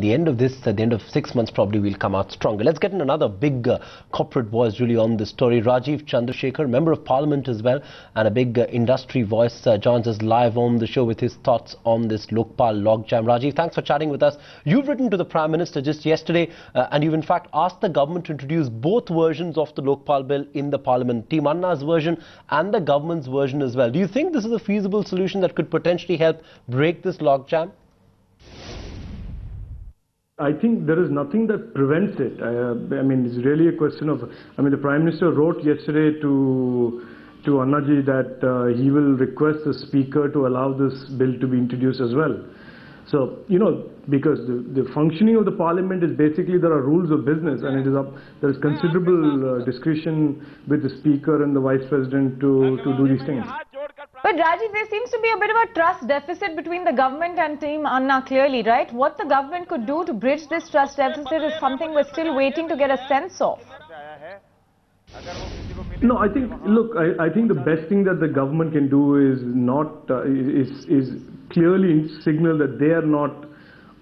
the end of this, at the end of 6 months, probably we'll come out stronger. Let's get in another big corporate voice really on this story. Rajiv Chandrasekhar, Member of Parliament as well, and a big industry voice, joins us live on the show with his thoughts on this Lokpal logjam. Rajiv, thanks for chatting with us. You've written to the Prime Minister just yesterday, and you've in fact asked the government to introduce both versions of the Lokpal bill in the Parliament, Team Anna's version and the government's version as well. Do you think this is a feasible solution that could potentially help break this logjam? I think there is nothing that prevents it. I mean, it's really a question of, the Prime Minister wrote yesterday to Annaji that he will request the Speaker to allow this bill to be introduced as well. So, because the functioning of the Parliament is basically there are rules of business, and there is considerable discretion with the Speaker and the Vice President to do these things. But Rajiv, there seems to be a bit of a trust deficit between the government and Team Anna, clearly, right? What the government could do to bridge this trust deficit is something we're still waiting to get a sense of. No, I think, look, I think the best thing that the government can do is is clearly signal that they are not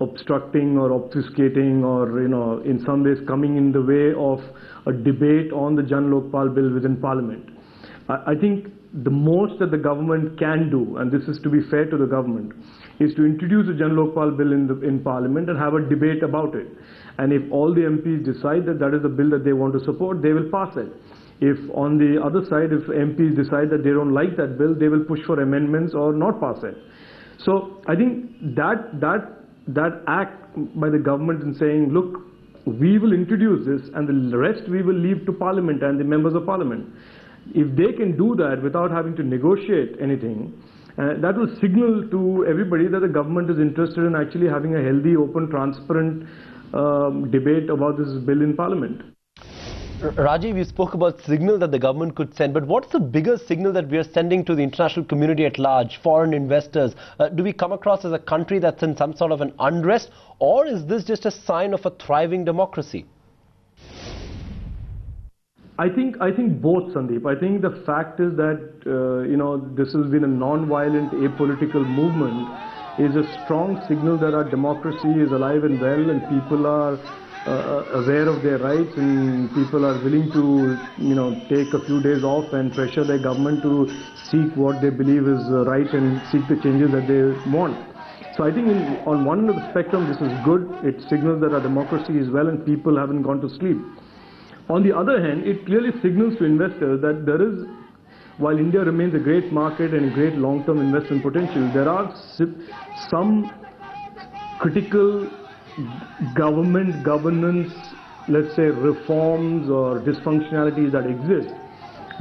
obstructing or obfuscating or, in some ways coming in the way of a debate on the Jan Lokpal bill within Parliament. I think the most that the government can do, and this is to be fair to the government, is to introduce a Jan Lokpal bill in Parliament and have a debate about it. And if all the MPs decide that that is the bill that they want to support, they will pass it. If on the other side, if MPs decide that they don't like that bill, they will push for amendments or not pass it. So I think that act by the government in saying, look, we will introduce this and the rest we will leave to Parliament and the members of Parliament. If they can do that without having to negotiate anything, that will signal to everybody that the government is interested in actually having a healthy, open, transparent debate about this bill in Parliament. Rajiv, you spoke about signal that the government could send, but what's the bigger signal that we are sending to the international community at large, foreign investors? Do we come across as a country that's in some sort of an unrest, or is this just a sign of a thriving democracy? I think both, Sandeep. I think the fact is that this has been a non-violent, apolitical movement is a strong signal that our democracy is alive and well, and people are aware of their rights, and people are willing to take a few days off and pressure their government to seek what they believe is right and seek the changes that they want. So I think on one end of the spectrum this is good. It signals that our democracy is well and people haven't gone to sleep. On the other hand, it clearly signals to investors that there is, while India remains a great market and a great long-term investment potential, there are some critical government governance, let's say reforms or dysfunctionalities that exist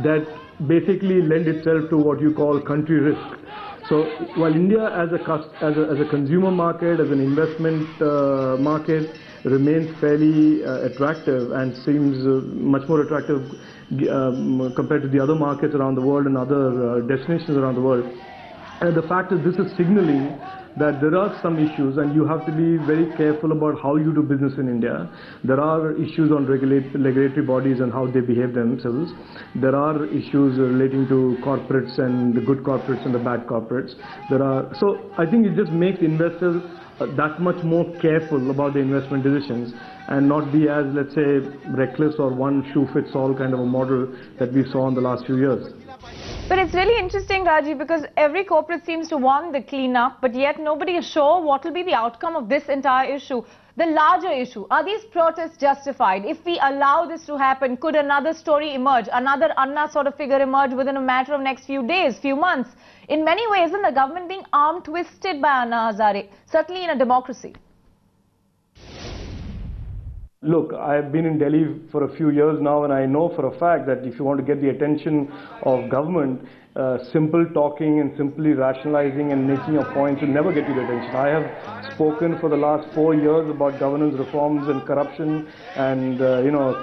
that basically lend itself to what you call country risk. So while India as a consumer market, as an investment market, remains fairly attractive and seems much more attractive compared to the other markets around the world and other destinations around the world. And the fact is this is signaling that there are some issues and you have to be very careful about how you do business in India. There are issues on regulatory bodies and how they behave themselves. There are issues relating to corporates and the good corporates and the bad corporates. So I think it just makes investors that much more careful about the investment decisions and not be as, let's say, reckless or one shoe fits all kind of a model that we saw in the last few years. But it's really interesting, Rajiv, because every corporate seems to want the cleanup, but yet nobody is sure what will be the outcome of this entire issue. The larger issue, are these protests justified? If we allow this to happen, could another story emerge, another Anna sort of figure emerge within a matter of next few days, few months? In many ways, isn't the government being arm-twisted by Anna Hazare, certainly in a democracy? Look, I've been in Delhi for a few years now, and I know for a fact that if you want to get the attention of government, simple talking and simply rationalizing and making your points will never get you the attention. I have spoken for the last 4 years about governance reforms and corruption and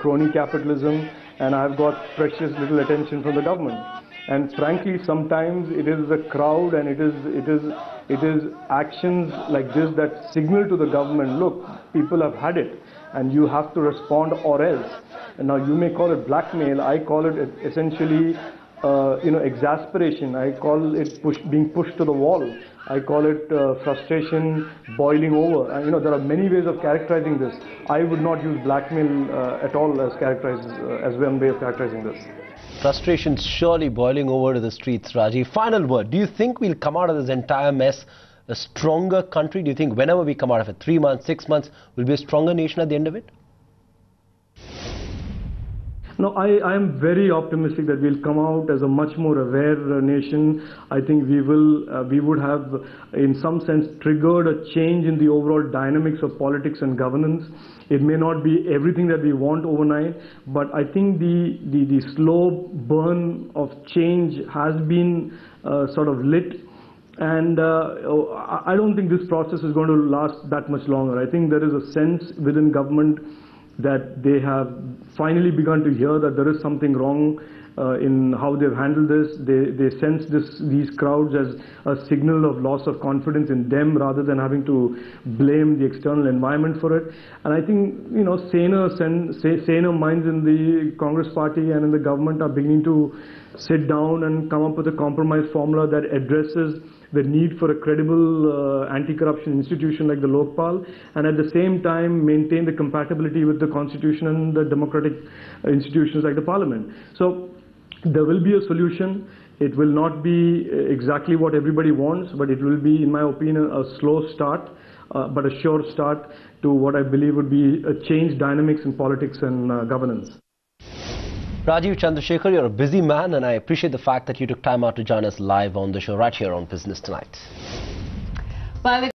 crony capitalism, and I've got precious little attention from the government. And frankly, sometimes it is the crowd and it is actions like this that signal to the government, look, people have had it and you have to respond or else. And now you may call it blackmail, I call it essentially exasperation. I call it being pushed to the wall. I call it frustration boiling over. And, there are many ways of characterizing this. I would not use blackmail at all as one way of characterizing this. Frustration's surely boiling over to the streets, Rajiv. Final word. Do you think we'll come out of this entire mess a stronger country? Do you think whenever we come out of it, 3 months, 6 months, we'll be a stronger nation at the end of it? No, I am very optimistic that we'll come out as a much more aware nation. I think we would have, in some sense, triggered a change in the overall dynamics of politics and governance. It may not be everything that we want overnight, but I think the slow burn of change has been sort of lit. And I don't think this process is going to last that much longer. I think there is a sense within government that they have finally begun to hear that there is something wrong in how they've handled this. They sense these crowds as a signal of loss of confidence in them rather than having to blame the external environment for it. And I think, saner minds in the Congress party and in the government are beginning to sit down and come up with a compromise formula that addresses the need for a credible anti-corruption institution like the Lokpal, and at the same time maintain the compatibility with the constitution and the democratic institutions like the parliament. So there will be a solution. It will not be exactly what everybody wants, but it will be, in my opinion, a slow start, but a sure start to what I believe would be a change dynamics in politics and governance. Rajiv Chandrasekhar, you're a busy man, and I appreciate the fact that you took time out to join us live on the show right here on Business Tonight. Well,